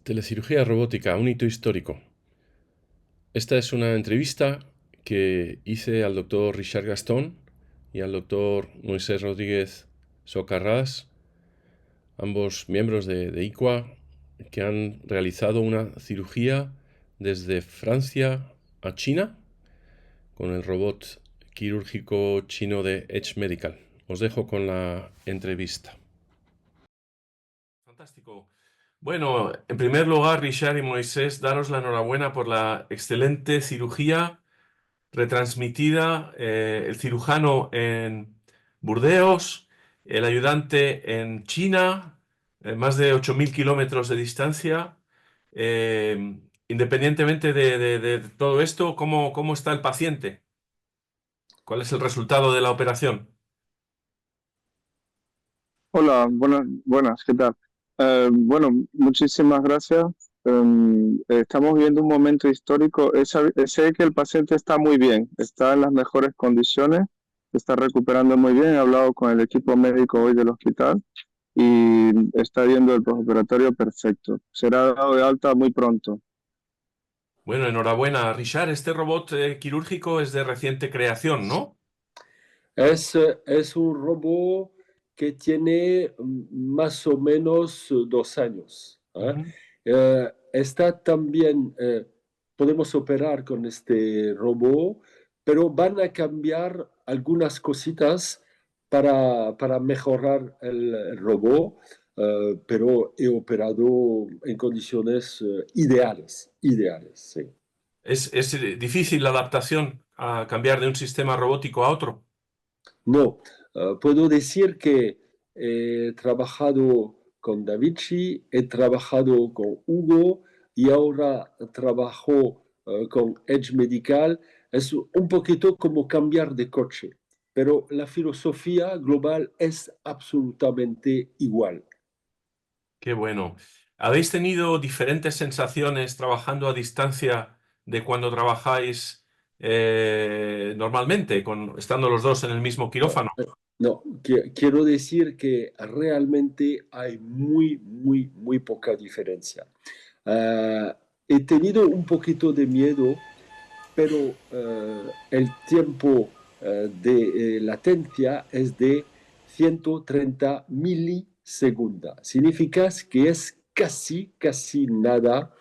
Telecirugía robótica, un hito histórico. Esta es una entrevista que hice al doctor Richard Gastón y al doctor Moisés Rodríguez Socarrás, ambos miembros de ICUA, que han realizado una cirugía desde Francia a China con el robot quirúrgico chino de Edge Medical. Os dejo con la entrevista. Fantástico. Bueno, en primer lugar, Richard y Moisés, daros la enhorabuena por la excelente cirugía retransmitida, el cirujano en Burdeos, el ayudante en China, más de 8.000 kilómetros de distancia. Independientemente de todo esto, ¿cómo está el paciente? ¿Cuál es el resultado de la operación? Hola, buenas, ¿qué tal? Bueno, muchísimas gracias. Estamos viendo un momento histórico. Sé que el paciente está muy bien, está en las mejores condiciones, se está recuperando muy bien. He hablado con el equipo médico hoy del hospital y está viendo el postoperatorio perfecto. Será dado de alta muy pronto. Bueno, enhorabuena, Richard. Este robot quirúrgico es de reciente creación, ¿no? Es un robot que tiene más o menos 2 años. Ujú. Está también, podemos operar con este robot, pero van a cambiar algunas cositas para mejorar el robot, pero he operado en condiciones ideales, sí. ¿Es difícil la adaptación a cambiar de un sistema robótico a otro? No, puedo decir que he trabajado con Davichi, he trabajado con Hugo y ahora trabajo con Edge Medical. Es un poquito como cambiar de coche, pero la filosofía global es absolutamente igual. Qué bueno. ¿Habéis tenido diferentes sensaciones trabajando a distancia de cuando trabajáis normalmente, estando los dos en el mismo No, quirófano? no, quiero decir que realmente hay muy poca diferencia. He tenido un poquito de miedo, pero el tiempo de latencia es de 130 milisegundos. Significa que es casi nada.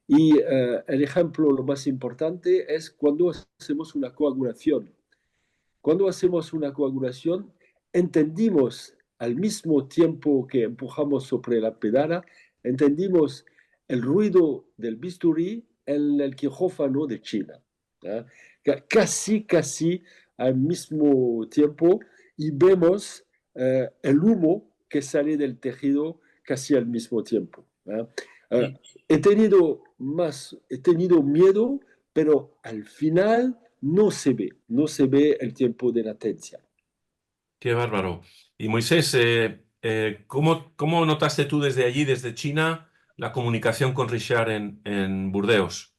Y el ejemplo, lo más importante, es cuando hacemos una coagulación. Cuando hacemos una coagulación, entendimos al mismo tiempo que empujamos sobre la pedala, entendimos el ruido del bisturí en el quirófano de China. ¿Ya? Casi al mismo tiempo y vemos el humo que sale del tejido casi al mismo tiempo. ¿Ya? Eh, Y- he tenido miedo, pero al final no se ve el tiempo de latencia. Qué bárbaro. Y Moisés, ¿cómo notaste tú desde allí, desde China, la comunicación con Richard en Burdeos?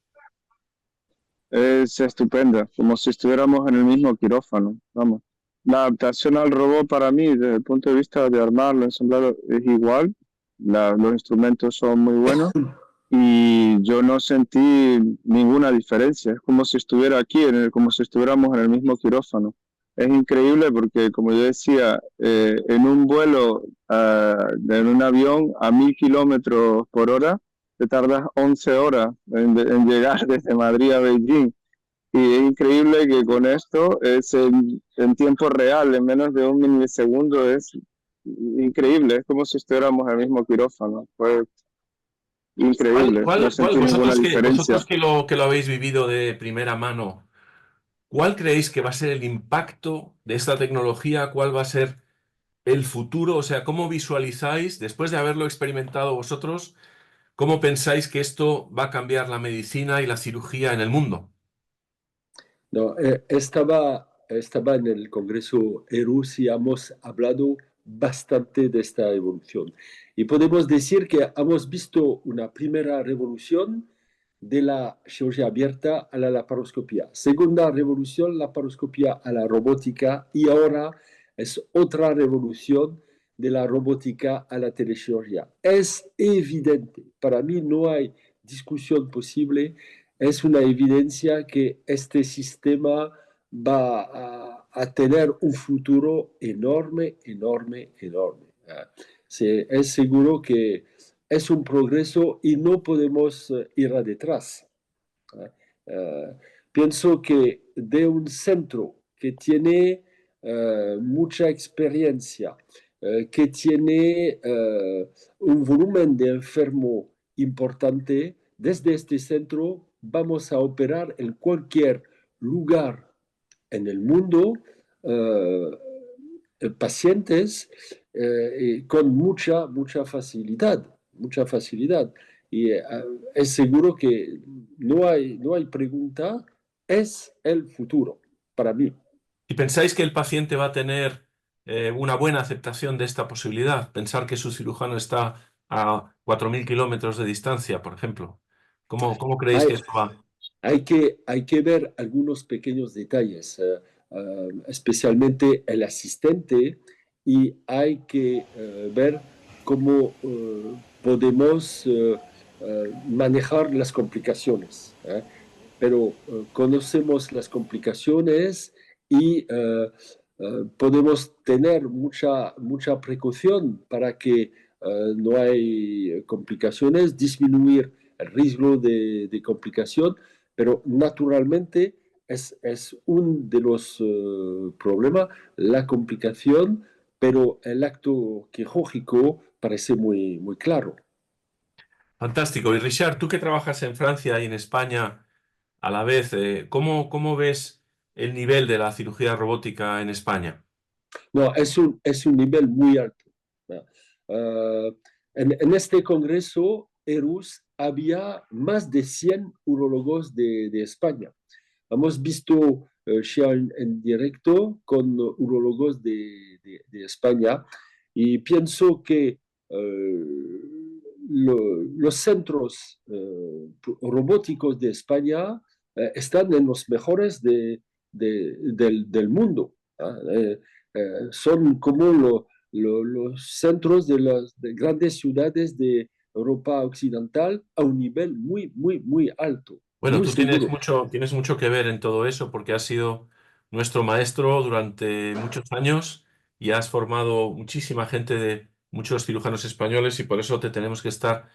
Es estupenda, como si estuviéramos en el mismo quirófano. Vamos. La adaptación al robot para mí, desde el punto de vista de armarlo, ensamblarlo, es igual. Los instrumentos son muy buenos y yo no sentí ninguna diferencia. Es como si estuviera aquí, como si estuviéramos en el mismo quirófano. Es increíble porque, como yo decía, en un vuelo, en un avión a 1.000 kilómetros por hora, te tardas 11 horas en llegar desde Madrid a Beijing. Y es increíble que con esto es en tiempo real, en menos de un milisegundo, es increíble. Es como si estuviéramos en el mismo quirófano. Fue increíble, no sentí ninguna diferencia. Vosotros que lo habéis vivido de primera mano, ¿cuál creéis que va a ser el impacto de esta tecnología? ¿Cuál va a ser el futuro? O sea, ¿cómo visualizáis, después de haberlo experimentado vosotros, cómo pensáis que esto va a cambiar la medicina y la cirugía en el mundo? No, estaba en el Congreso ERUS y hemos hablado bastante de esta evolución. Y podemos decir que hemos visto una primera revolución de la cirugía abierta a la laparoscopía. Segunda revolución, la laparoscopía a la robótica. Y ahora es otra revolución de la robótica a la telecirugía. Es evidente para mí no hay discusión posible, es una evidencia que este sistema va a tener un futuro enorme, enorme, enorme. Es seguro que es un progreso y no podemos ir a detrás. Uh, Pienso que de un centro que tiene mucha experiencia, que tiene un volumen de enfermo importante, desde este centro vamos a operar en cualquier lugar en el mundo pacientes con mucha facilidad, mucha facilidad. Y es seguro que no hay pregunta, es el futuro para mí. ¿Y pensáis que el paciente va a tener una buena aceptación de esta posibilidad? Pensar que su cirujano está a 4.000 kilómetros de distancia, por ejemplo. ¿Cómo creéis Hay, que esto va? hay que ver algunos pequeños detalles, especialmente el asistente, y hay que ver cómo podemos manejar las complicaciones. Pero conocemos las complicaciones y podemos tener mucha precaución para que no hay complicaciones, disminuir el riesgo de complicación, pero naturalmente es un de los problemas, la complicación, pero el acto quirúrgico parece muy claro. Fantástico. Y Richard, tú que trabajas en Francia y en España a la vez, ¿cómo ves el nivel de la cirugía robótica en España? No, es un nivel muy alto. Uh, en este congreso, ERUS, había más de 100 urólogos de España. Hemos visto en directo con urólogos de España y pienso que los centros robóticos de España están en los mejores del mundo. Son como los centros de las grandes ciudades de Europa Occidental a un nivel muy alto, Bueno, muy tú seguro. tienes mucho que ver en todo eso porque has sido nuestro maestro durante muchos años y has formado muchísima gente de muchos cirujanos españoles y por eso te tenemos que estar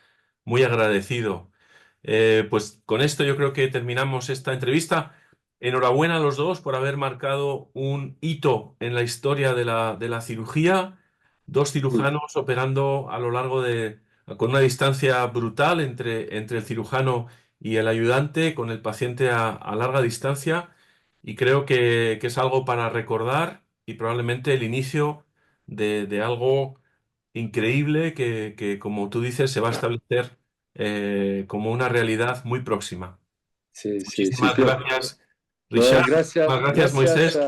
muy agradecido. Pues con esto yo creo que terminamos esta entrevista. Enhorabuena a los dos por haber marcado un hito en la historia de la cirugía. Dos cirujanos operando a lo largo con una distancia brutal entre el cirujano y el ayudante, con el paciente a larga distancia. Y creo que es algo para recordar y probablemente el inicio de algo increíble como tú dices, se va a establecer como una realidad muy próxima. Sí, Muchísimas gracias, no, Richard. Muchísimas gracias, Moisés.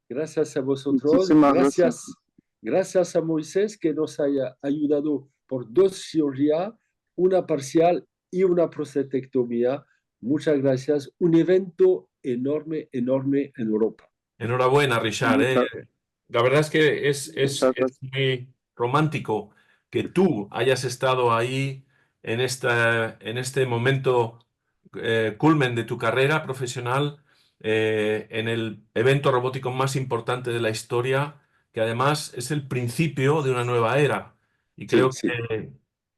gracias a vosotros, Muchísimas gracias. gracias a Moisés que nos haya ayudado por 2 cirugías, una parcial y una prostatectomía. Muchas gracias. Un evento enorme en Europa. Enhorabuena, Richard. La verdad es que Muchas es gracias. muy romántico que tú hayas estado ahí en este momento culmen de tu carrera profesional, en el evento robótico más importante de la historia, que además es el principio de una nueva era. Y creo Sí.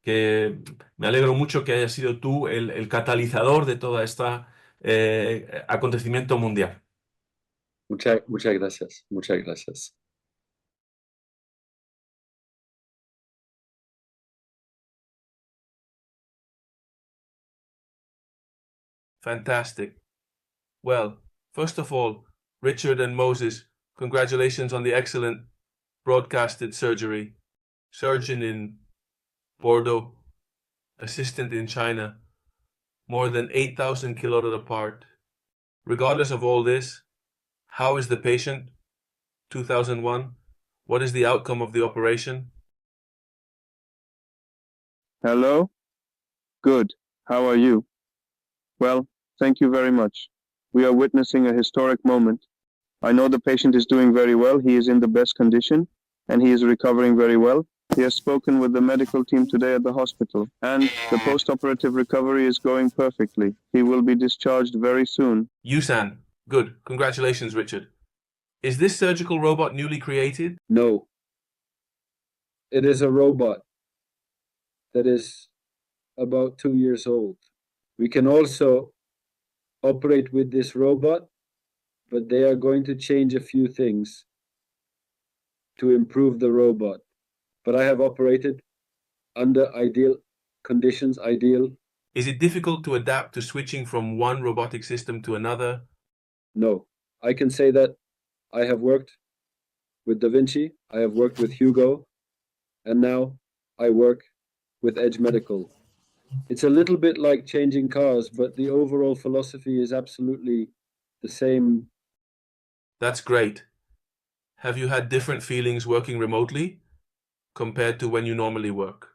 que me alegro mucho que hayas sido tú el catalizador de toda esta acontecimiento mundial. Muchas gracias. Muchas gracias. Fantastic. Well, first of all, Richard and Moses, congratulations on the excellent broadcasted surgery. Surgeon in Bordeaux, assistant in China, more than 8,000 kilometers apart. Regardless of all this, how is the patient? 2001. What is the outcome of the operation? Hello? Good. How are you? Well, thank you very much. We are witnessing a historic moment. I know the patient is doing very well. He is in the best condition and he is recovering very well. He has spoken with the medical team today at the hospital, and the post-operative recovery is going perfectly. He will be discharged very soon. Yusan, good. Congratulations, Richard. Is this surgical robot newly created? No, it is a robot that is about 2 years old. We can also operate with this robot, but they are going to change a few things to improve the robot. But I have operated under ideal conditions, Is it difficult to adapt to switching from one robotic system to another? No. I can say that I have worked with Da Vinci, I have worked with Hugo, and now I work with Edge Medical. It's a little bit like changing cars, but the overall philosophy is absolutely the same. That's great. Have you had different feelings working remotely compared to when you normally work?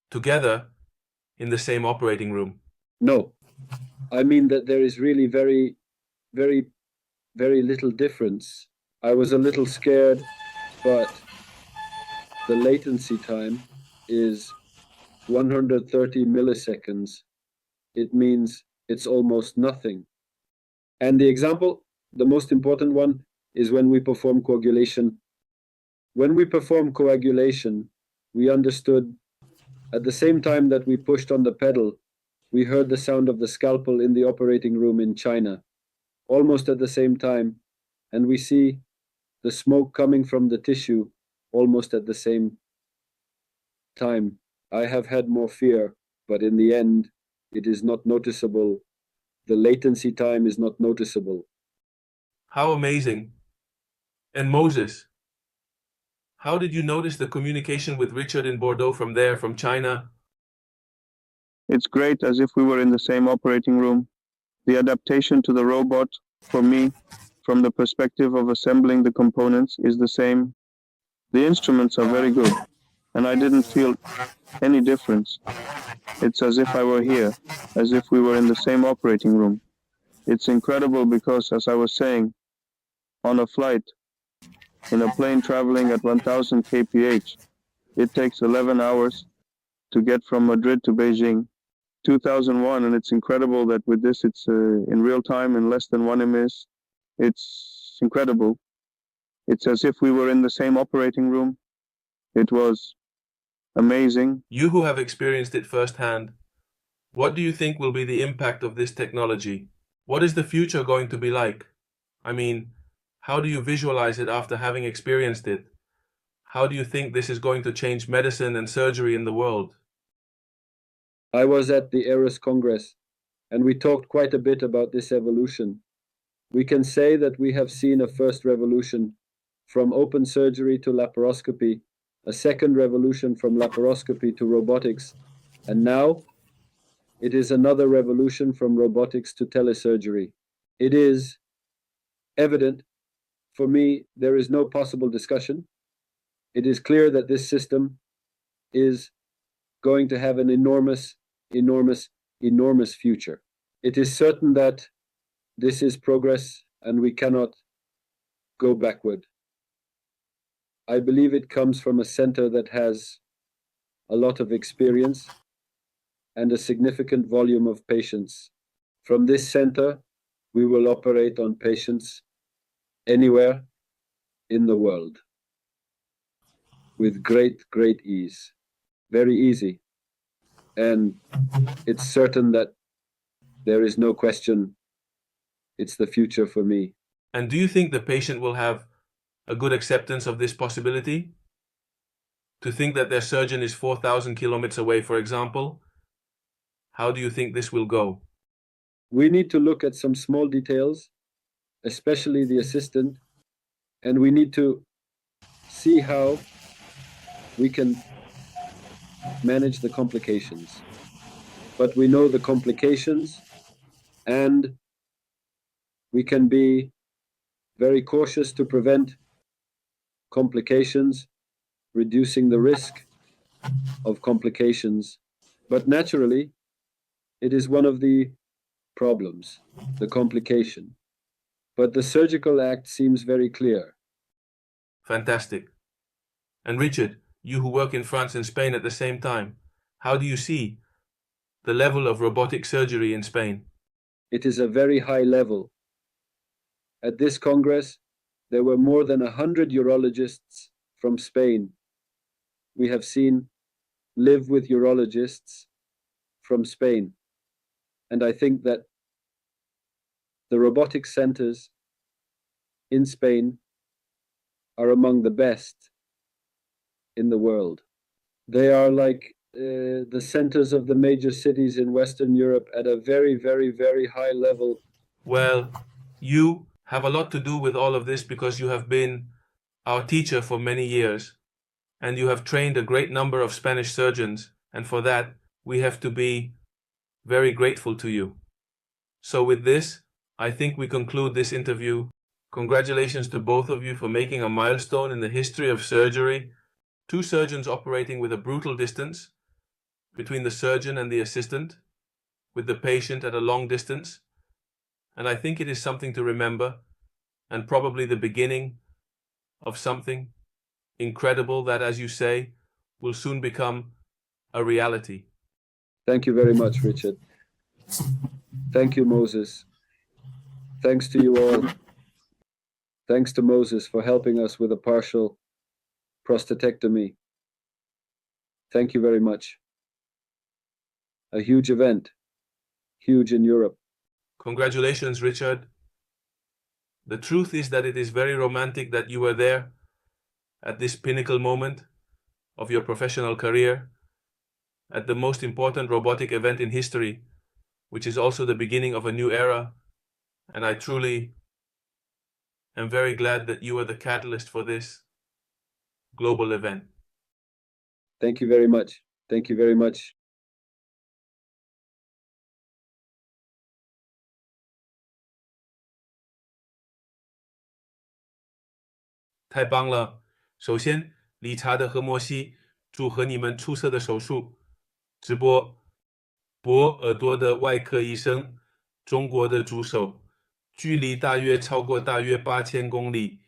Together in the same operating room? No, I mean that there is really very, very, very little difference. I was a little scared, but the latency time is 130 milliseconds. It means it's almost nothing. And the example, the most important one, is when we perform coagulation. When we perform coagulation, we understood at the same time that we pushed on the pedal, we heard the sound of the scalpel in the operating room in China, almost at the same time, and we see the smoke coming from the tissue almost at the same time. I have had more fear, but in the end, it is not noticeable. The latency time is not noticeable. How amazing. And Moses, how did you notice the communication with Richard in Bordeaux from China? It's great, as if we were in the same operating room. The adaptation to the robot, for me, from the perspective of assembling the components, is the same. The instruments are very good, and I didn't feel any difference. It's as if I were here, as if we were in the same operating room. It's incredible because, as I was saying, on a flight, in a plane traveling at 1000 kph, it takes 11 hours to get from Madrid to Beijing. 2001, and it's incredible that with this it's in real time in less than 1 ms. It's incredible. It's as if we were in the same operating room. It was amazing. You who have experienced it firsthand, what do you think will be the impact of this technology? What is the future going to be like? I mean, how do you visualize it after having experienced it? How do you think this is going to change medicine and surgery in the world? I was at the ERAS Congress, and we talked quite a bit about this evolution. We can say that we have seen a first revolution from open surgery to laparoscopy, a second revolution from laparoscopy to robotics, and now it is another revolution from robotics to telesurgery. It is evident, for me, there is no possible discussion. It is clear that this system is going to have an enormous future. It is certain that this is progress and we cannot go backward. I believe it comes from a center that has a lot of experience and a significant volume of patients. From this center, we will operate on patients anywhere in the world with great ease. Very easy. And it's certain that there is no question it's the future for me. And do you think the patient will have a good acceptance of this possibility? To think that their surgeon is 4,000 kilometers away, for example? How do you think this will go? We need to look at some small details, especially the assistant, and we need to see how we can manage the complications. But we know the complications, and we can be very cautious to prevent complications, reducing the risk of complications. But naturally, it is one of the problems, the complication. But the surgical act seems very clear. Fantastic. And Richard, you who work in France and Spain at the same time, how do you see the level of robotic surgery in Spain? It is a very high level. At this Congress, there were more than 100 urologists from Spain. We have seen live with urologists from Spain. And I think that the robotic centers in Spain are among the best in the world. They are like the centers of the major cities in Western Europe at a very, very, very high level. Well, you have a lot to do with all of this because you have been our teacher for many years and you have trained a great number of Spanish surgeons, and for that we have to be very grateful to you. So with this, I think we conclude this interview. Congratulations to both of you for making a milestone in the history of surgery. Two surgeons operating with a brutal distance between the surgeon and the assistant, with the patient at a long distance. And I think it is something to remember, and probably the beginning of something incredible that, as you say, will soon become a reality. Thank you very much, Richard. Thank you, Moses. Thanks to you all. Thanks to Moses for helping us with a partial prostatectomy. Thank you very much. A huge event, huge in Europe. Congratulations, Richard. The truth is that it is very romantic that you were there at this pinnacle moment of your professional career, at the most important robotic event in history, which is also the beginning of a new era. And I truly am very glad that you are the catalyst for this global event. Thank you very much. Thank you very much. 太棒了！首先，理查德和莫西祝贺你们出色的手术。直播博耳朵的外科医生，中国的助手，距离大约超过大约8000公里。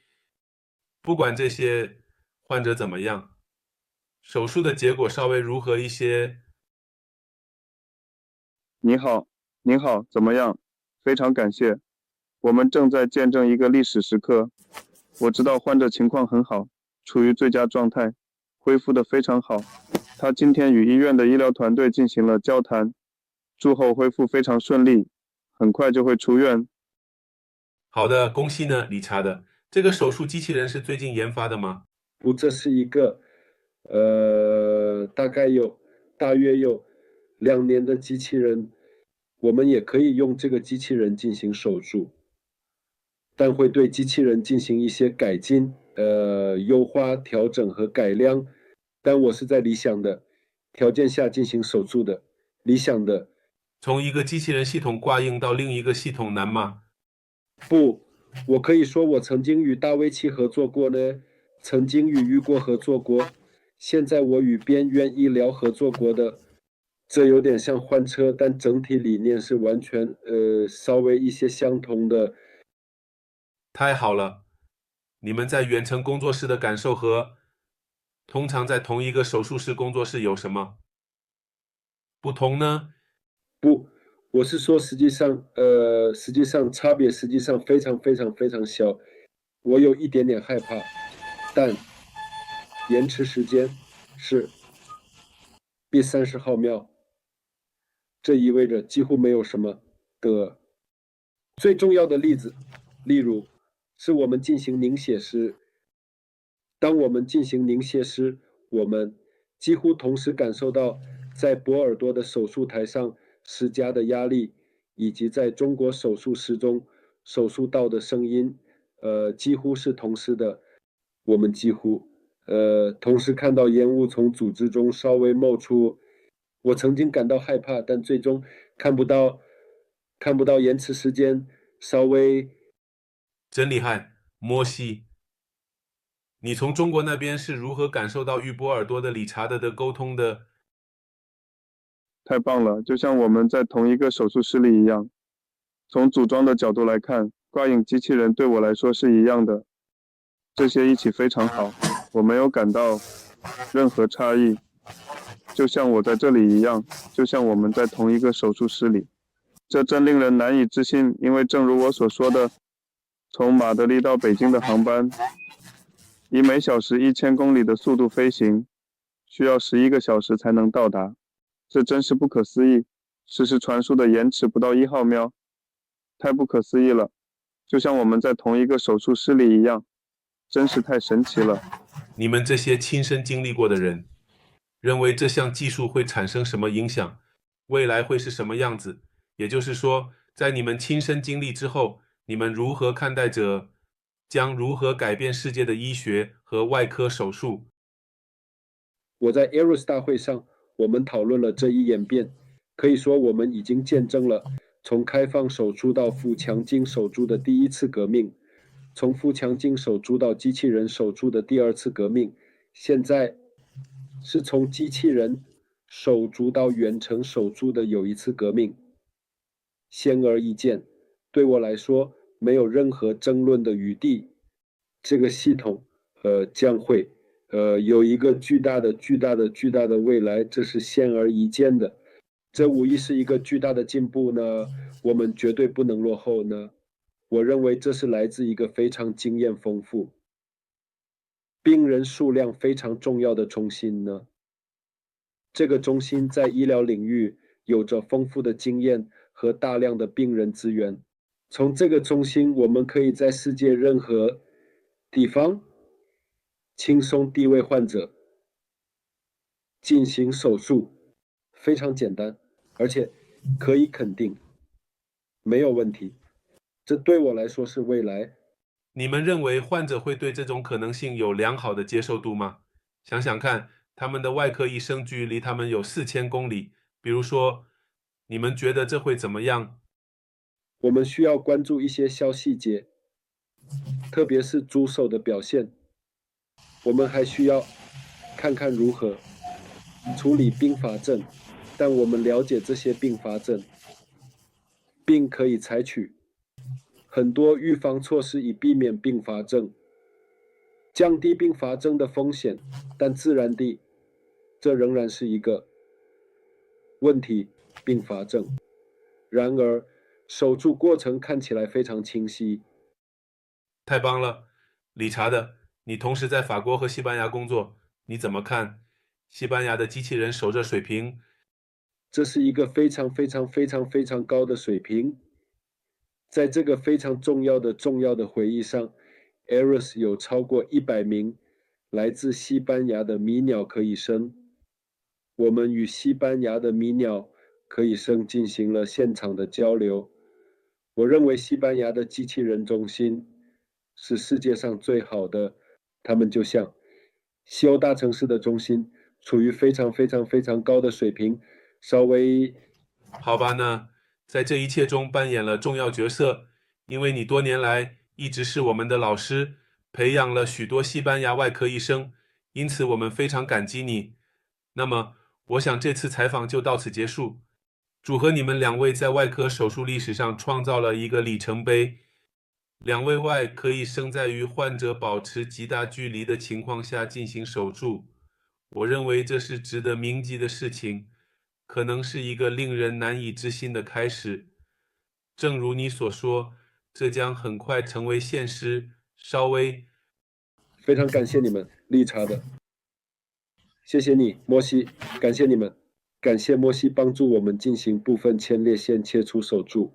不管这些患者怎么样，手术的结果稍微如何一些？你好，您好，怎么样？非常感谢，我们正在见证一个历史时刻。我知道患者情况很好，处于最佳状态，恢复得非常好。他今天与医院的医疗团队进行了交谈，术后恢复非常顺利，很快就会出院。好的，恭喜呢，理查德。这个手术机器人是最近研发的吗？不，这是一个大约有2年的机器人，我们也可以用这个机器人进行手术，但会对机器人进行一些改进、优化、调整和改良。但我是在理想的条件下进行手术的。理想的，从一个机器人系统挂印到另一个系统难吗？不，我可以说我曾经与大卫奇合作过呢，曾经与雨果合作过，现在我与边缘医疗合作过的。这有点像换车，但整体理念是完全稍微一些相同的。太好了！你们在远程工作室的感受和通常在同一个手术室工作室有什么不同呢？不，我是说实际上差别实际上非常非常非常小。我有一点点害怕，但延迟时间是比30毫秒，这意味着几乎没有什么的。最重要的例子，例如是我们进行凝血时，当我们进行凝血时，我们几乎同时感受到在博尔多的手术台上施加的压力，以及在中国手术室中手术道的声音，几乎是同时的。我们几乎同时看到烟雾从组织中稍微冒出。我曾经感到害怕，但最终看不到延迟时间稍微。真厉害，摩西！你从中国那边是如何感受到与波尔多的理查德的沟通的？太棒了，就像我们在同一个手术室里一样。从组装的角度来看，挂印机器人对我来说是一样的。这些一起非常好，我没有感到任何差异，就像我在这里一样，就像我们在同一个手术室里。这真令人难以置信，因为正如我所说的，从马德里到北京的航班，以每小时1000公里的速度飞行，需要11个小时才能到达。这真是不可思议，实时传输的延迟不到1毫秒，太不可思议了，就像我们在同一个手术室里一样，真是太神奇了。你们这些亲身经历过的人，认为这项技术会产生什么影响？未来会是什么样子？也就是说，在你们亲身经历之后，你们如何看待这将如何改变世界的医学和外科手术？我在 Eros 大会上，我们讨论了这一演变。可以说，我们已经见证了从开放手术到腹腔镜手术的第一次革命，从腹腔镜手术到机器人手术的第二次革命，现在是从机器人手术到远程手术的又一次革命。显而易见，对我来说没有任何争论的余地。这个系统，将会，有一个巨大的未来，这是显而易见的。这无疑是一个巨大的进步呢，我们绝对不能落后呢。我认为这是来自一个非常经验丰富、病人数量非常重要的中心呢。这个中心在医疗领域有着丰富的经验和大量的病人资源。从这个中心，我们可以在世界任何地方轻松地为患者进行手术，非常简单，而且可以肯定没有问题。这对我来说是未来。你们认为患者会对这种可能性有良好的接受度吗？想想看，他们的外科医生距离他们有4000公里，比如说，你们觉得这会怎么样？我们需要关注一些小细节，特别是助手的表现。我们还需要看看如何处理并发症，但我们了解这些并发症，并可以采取很多预防措施以避免并发症，降低并发症的风险。但自然地，这仍然是一个问题并发症。然而，手术过程看起来非常清晰。太棒了，理查德，你同时在法国和西班牙工作，你怎么看西班牙的机器人手热水平？这是一个非常高的水平。在这个非常重要的会议上 ，Eros 有超过100名来自西班牙的迷鸟科医生。我们与西班牙的迷鸟科医生进行了现场的交流。我认为西班牙的机器人中心是世界上最好的，他们就像西欧大城市的中心，处于非常高的水平。稍微好吧呢，在这一切中扮演了重要角色，因为你多年来一直是我们的老师，培养了许多西班牙外科医生，因此我们非常感激你。那么，我想这次采访就到此结束。祝贺你们两位在外科手术历史上创造了一个里程碑。两位外科医生在与患者保持极大距离的情况下进行手术，我认为这是值得铭记的事情。可能是一个令人难以置信的开始。正如你所说，这将很快成为现实。稍微非常感谢你们，理查的，谢谢你，莫西，感谢你们，感谢莫西帮助我们进行部分前列腺切除手术，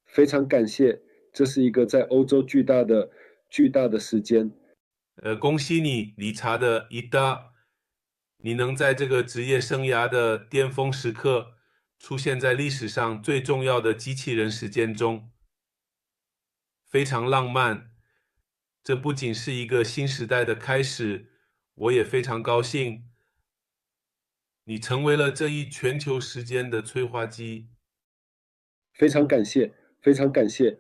非常感谢，这是一个在欧洲巨大的时间。恭喜你，理查德伊达，你能在这个职业生涯的巅峰时刻出现在历史上最重要的机器人时间中，非常浪漫。这不仅是一个新时代的开始，我也非常高兴，你成为了这一全球时间的催化剂。非常感谢，非常感谢，